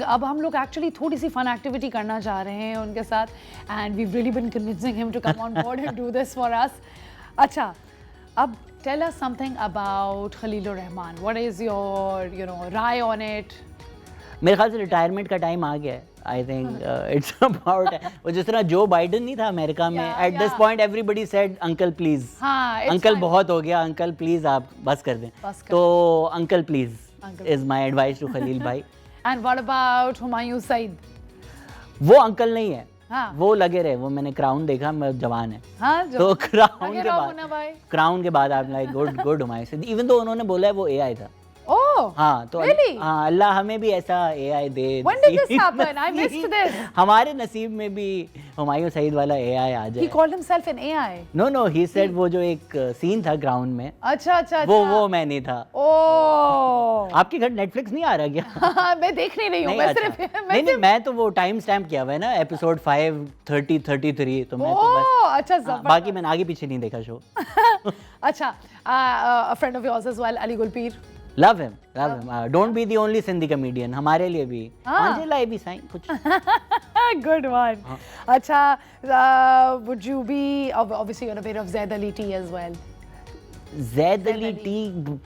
अब हम लोग एक्चुअली थोड़ी सी फन एक्टिविटी करना चाह रहे हैं उनके साथ and we really been convincing him to come on board and do this for us. अच्छा, अब tell us something about Khalilur Rahman. What is your राय ऑन इट? मेरे ख्याल से रिटायरमेंट का टाइम आ गया है। आई थिंक इट्स अबाउट वो जिस तरह जो बाइडन नहीं था अमेरिका में, at this point everybody said uncle please, uncle बहुत हो गया, अंकल प्लीज आप बस कर दें। तो uncle please is my advice to Khalil भाई। And what about Humayun Saeed? वो अंकल नहीं है, वो लगे रहे। वो मैंने क्राउन देखा, मैं जवान है। तो क्राउन के बाद आप like good Humayun Saeed, even तो उन्होंने बोला है वो एआई था। Oh, हाँ तो really? हाँ, अल्लाह हमें भी ऐसा AI they. When did this happen? I missed this. हमारे नसीब में भी हुमायूं सईद वाला एआई आ जाए। He called himself an AI. No, he said वो जो एक सीन था ग्राउंड में, अच्छा वो मैं नहीं था। ओह, आपके घर नेटफ्लिक्स नहीं आ रहा क्या? मैं देख नहीं रही हूँ, मैं सिर्फ मैं तो वो टाइम स्टैम्प किया हुआ है ना, एपिसोड 5, 30, 33, तो मैं तो बस अच्छा, बाकी मैंने आगे पीछे नहीं देखा शो। अच्छा, a friend of yours as well, Ali Gulpir. Love him. Don't be the only Sindhi comedian. हमारे लिए भी Angela भी साइन कुछ। Good one. अच्छा, would you be obviously you're a bit of Zaid Ali T as well? Zaid Ali T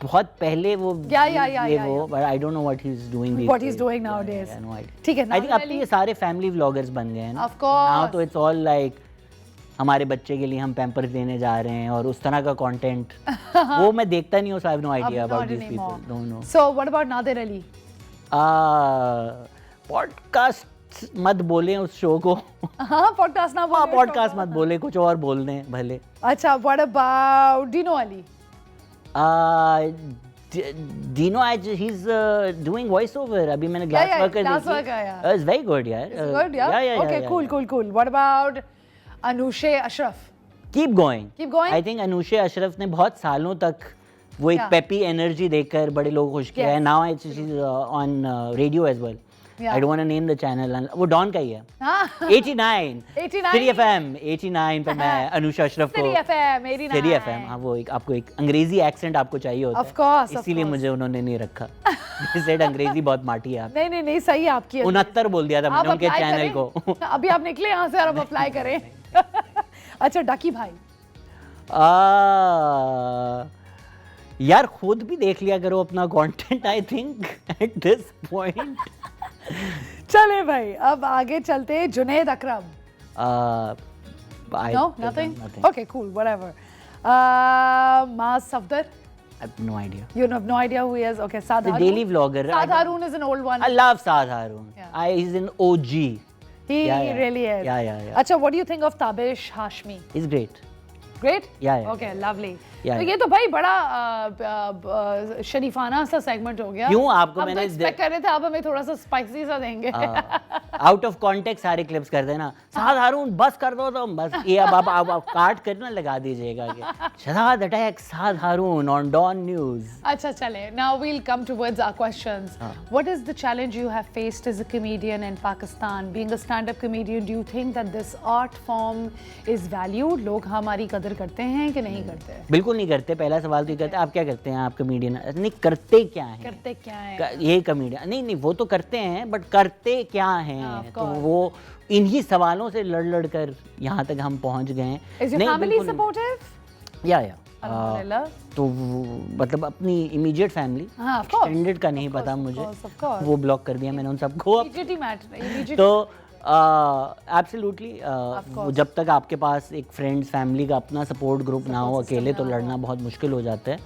बहुत पहले वो वो, but I don't know what he's doing these what days. he's doing nowadays. Yeah, no idea. ठीक है, I think अब तो ये सारे फैमिली व्लॉगर्स बन गए हैं ना। Of course. Now तो it's all like हमारे बच्चे के लिए हम पैम्पर्स देने जा रहे हैं और उस तरह का कंटेंट वो मैं देखता नहीं हूँ, so I have no idea about these people. Don't know. So what about Nadir Ali? Podcast मत बोले उस शो को। हाँ, पॉडकास्ट ना बोले। पॉडकास्ट मत बोले, कुछ और बोल दें भले। अच्छा, what about Dino Ali? Dino, he's doing voiceover. अभी मैंने Glass Worker देखी। It's very good, यार। It's good, yeah. Okay, cool. What about Anushe Ashraf? Keep going. I think Anushe Ashraf ने बहुत सालों तक वो एक पेपी एनर्जी देकर बड़े लोग खुश किया है। Now she's on radio as well. I don't want to name the channel. वो डॉन का ही है। 89 City FM 89 पे मैं अनुषा अशरफ को City FM हाँ, वो एक आपको एक अंग्रेजी एक्सेंट आपको चाहिए होता है। Of course, इसीलिए मुझे उन्होंने नहीं रखा। सेड अंग्रेजी बहुत माटी है आप। नहीं सही है आपकी। 69 बोल दिया था मैंने उनके चैनल को। अभी आप निकले यहाँ से और अब अप्लाई करें। अच्छा, डकी भाई। यार खुद भी देख लिया करो अपना content, I think at this point. चले भाई, अब आगे चलते हैं। जुनैद अकरम? No, nothing. Okay, cool, whatever. Maaz Safdar? I have no idea. You have no idea who he is? Okay, Saad Harun. The daily vlogger. Saad Harun is an old one. I love Saad Harun. He's an OG. He really is. Yeah. अच्छा, what do you think of Tabish Hashmi? He's great. Great? Yeah. Okay, lovely. तो ये तो भाई बड़ा शरीफाना सा segment हो गया। क्यों आपको मैंने एक्सपेक्ट कर रहे थे आप हमें थोड़ा सा स्पाइसी सा देंगे। आउट ऑफ कॉन्टेक्स्ट सारे क्लिप्स कर देना। साद हारून बस कर दो तो बस ये अब आप काट कर ना लगा दीजिएगा कि Shahad attack Saad Haroon on Dawn news. अच्छा चले, now we will come towards our questions. What is the challenge you have faced as a comedian in Pakistan? Being a stand up comedian, do you think that this art form is valued? लोग हमारी कदर करते हैं कि नहीं करते? बिल्कुल नहीं करते। पहला सवाल तो ये करते हैं आप क्या करते हैं, आप कॉमेडियन नहीं करते क्या है? ये कॉमेडियन नहीं वो तो करते हैं, बट करते क्या हैं? तो वो इन्हीं सवालों से लड़ कर यहाँ तक हम पहुँच गए हैं। Is your family supportive? या तो मतलब अपनी इमीडिएट फैमिली, एक्सटेंडेड का नहीं पता मुझे, वो ब्लॉक कर दिया मैंने उन सबको। तो एब्सोल्युटली जब तक आपके पास एक फ्रेंड्स फैमिली का अपना सपोर्ट ग्रुप ना हो, अकेले तो लड़ना बहुत मुश्किल हो जाता है।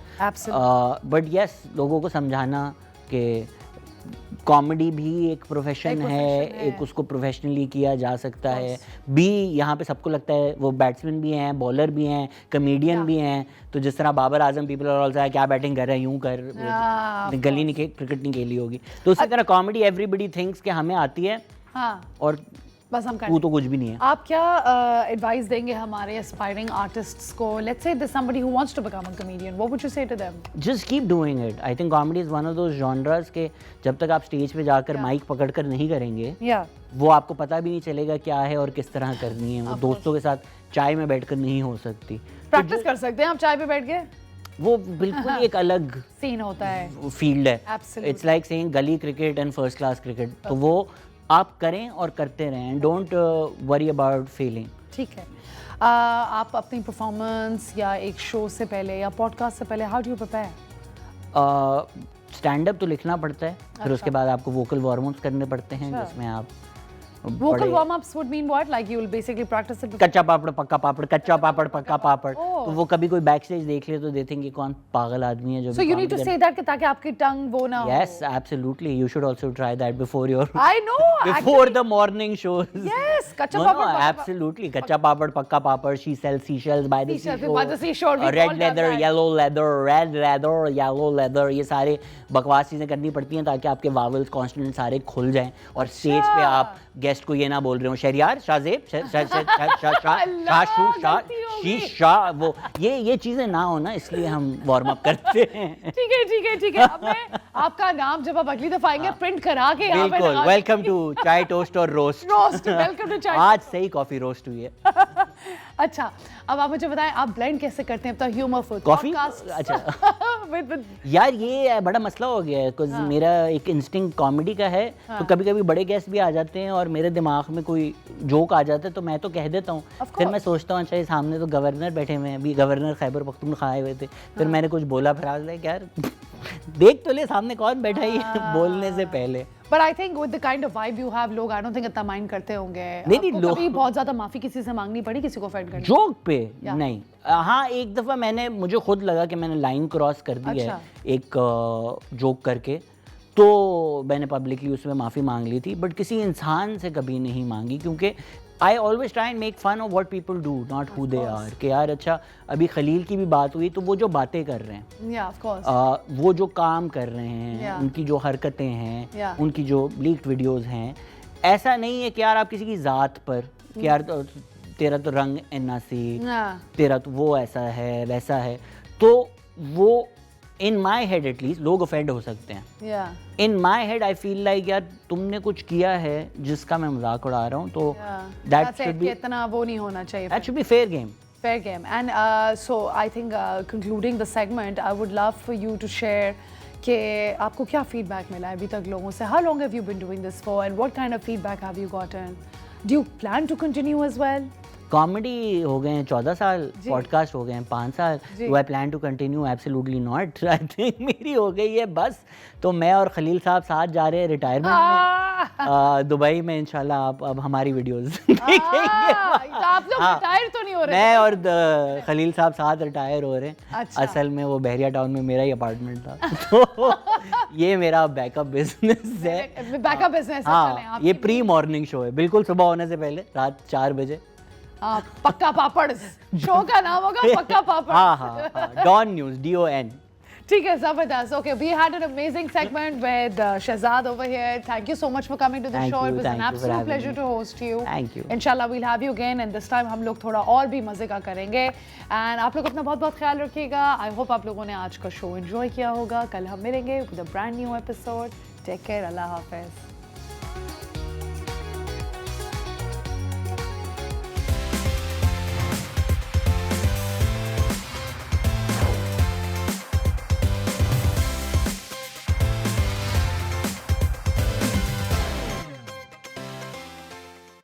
बट यस, लोगों को समझाना कि कॉमेडी भी एक प्रोफेशन है, एक उसको प्रोफेशनली किया जा सकता है। भी यहाँ पे सबको लगता है वो बैट्समैन भी हैं, बॉलर भी हैं, कॉमेडियन भी हैं। तो जिस तरह Babar Azam people are also क्या बैटिंग कर रहे हैं, यूं कर गली नहीं क्रिकेट नहीं खेली होगी, तो उसी तरह कॉमेडी एवरीबडी थिंक्स कि हमें आती है और बस हम वो तो कुछ भी नहीं है। आप क्या एडवाइस देंगे हमारे एस्पायरिंग आर्टिस्ट्स को? Let's say there's somebody who wants to become a comedian, what would you say to them? Just keep doing it. I think comedy is one of those genres के जब तक आप stage पे जाकर mic पकड़कर नहीं करेंगे, वो आपको पता भी नहीं चलेगा क्या है और किस तरह करनी है। वो दोस्तों के साथ चाय में बैठकर नहीं हो सकती। प्रैक्टिस कर सकते हैं आप चाय पे बैठ के? वो बिल्कुल एक अलग सीन होता है, फील्ड है. Absolutely. इट्स लाइक सेइंग गली cricket and first class cricket. तो वो आप करें और करते रहें, डोंट वरी अबाउट फेलिंग. ठीक है. आप अपनी परफॉर्मेंस या एक शो से पहले या पॉडकास्ट से पहले how do you prepare? Stand up तो लिखना पड़ता है, फिर उसके बाद आपको वोकल वार्म अप्स करने पड़ते हैं, जिसमें आप vocal warm ups would mean what? Like you will basically practice it. कच्चा पापड़ पक्का पापड़, कच्चा पापड़ पक्का पापड़. तो वो कभी कोई बैक स्टेज देख ले तो देखेंगे कौन पागल आदमी है जो. So you need to say that ताकि आपकी टंग वो ना हो. Yes, absolutely. You should also try that before your. I know. Before the morning shows. Yes, कच्चा No, पापड़. no, absolutely. कच्चा पापड़ पक्का पापड़. She sells seashells by the seashore. By the seashore. Red leather, yellow leather, red leather, yellow leather. ये सारे बकवास चीजें करनी पड़ती हैं ताकि आपके वावल्स कॉन्स्टेंट सारे खुल जाएं और स्टेज पे आप गेस्ट को ये ना बोल रहे हो शहरियार शाहजेब शाह वो ये चीजें ना हो ना, इसलिए हम वार्म अप करते हैं. ठीक है. अब मैं आपका नाम जब आप अगली दफा आएंगे प्रिंट करा के यहाँ पे. बिल्कुल. वेलकम टू चाय टोस्ट और रोस्ट. वेलकम टू चाय. आज सही कॉफी रोस्ट हुई है. अच्छा, अब आप मुझे बताएं आप ब्लेंड कैसे करते हैं अपना ह्यूमर फुड कॉफी? अच्छा यार ये बड़ा मसला हो गया है कुछ. मेरा एक इंस्टिंक्ट कॉमेडी का है, तो कभी कभी बड़े गेस्ट भी आ जाते हैं और मेरे दिमाग में कोई जोक आ जाता है तो मैं तो कह देता हूँ. फिर मैं सोचता हूँ अच्छा ये सामने तो गवर्नर बैठे हुए हैं, अभी गवर्नर खैबर पख्तूनख्वा आए हुए थे, फिर मैंने कुछ बोला, फिर आज लाइक यार देख तो ले सामने कौन बैठा है बोलने से पहले. But I think with the kind of vibe you have, लोग I don't think इतना माइंड करते होंगे. नहीं लोग कभी बहुत ज्यादा माफी किसी से मांगनी पड़ी किसी को ऑफेंड करने? जोक पे नहीं. हाँ एक दफा मैंने मुझे खुद लगा कि मैंने लाइन क्रॉस कर दी है एक जोक करके, तो मैंने पब्लिकली उसमें माफ़ी मांग ली थी, बट किसी इंसान से कभी नहीं मांगी क्योंकि I always try and make fun of what people do not who they are. कि यार अच्छा अभी खलील की भी बात हुई तो वो जो बातें कर रहे हैं, वो जो काम कर रहे हैं, उनकी जो हरकतें हैं, उनकी जो लीक्ड वीडियोज़ हैं, ऐसा नहीं है कि यार आप किसी की ज़ात पर कि यार तेरा तो रंग एनआसी, तेरा तो वो ऐसा है वैसा है, तो वो इन माई हेड एटलीस्ट लोग ऑफेंड हो सकते हैं. In my head I feel like यार तुमने कुछ किया है जिसका मैं मजाक उड़ा रहा हूँ, तो दैट शुड बी इतना वो नहीं होना चाहिए. That should be fair game. Fair game. And so I think concluding the segment, I would love for you to share कि आपको क्या feedback मिला है अभी तक लोगों से. How long have you been doing this for and what kind of feedback have you gotten? Do you plan to continue as well? Comedy हो गए हैं 14 साल, पॉडकास्ट हो गए हैं 5 साल. Do I plan to continue? Absolutely not. I think मेरी हो गई है बस. तो मैं और खलील साहब साथ जा रहे हैं रिटायरमेंट में दुबई में इंशाल्लाह. आप अब हमारी वीडियोस देखेंगे. आप लोग रिटायर तो नहीं हो रहे? मैं और खलील साहब साथ रिटायर हो रहे हैं. असल में वो बहरिया टाउन में मेरा ही अपार्टमेंट था, तो ये मेरा बैकअप बिजनेस है. Backup business. हाँ, ये प्री मॉर्निंग शो है, बिल्कुल सुबह होने से पहले रात 4 बजे. पक्का पापड़ शो का नाम होगा पक्का पापड़. हाँ, डॉन न्यूज़, DON. ठीक है, जबरदस्त. Okay, we had an amazing segment with Shahzad over here. Thank you so much for coming to the show. It was an absolute pleasure to host you. Thank you. Inshallah we'll have you again and this time हम लोग थोड़ा और भी मजे का करेंगे. And आप लोग अपना बहुत बहुत ख्याल रखिएगा. I hope आप लोगों ने आज का शो enjoy किया होगा. कल हम मिलेंगे with a brand new episode. Take care. Allah Hafiz.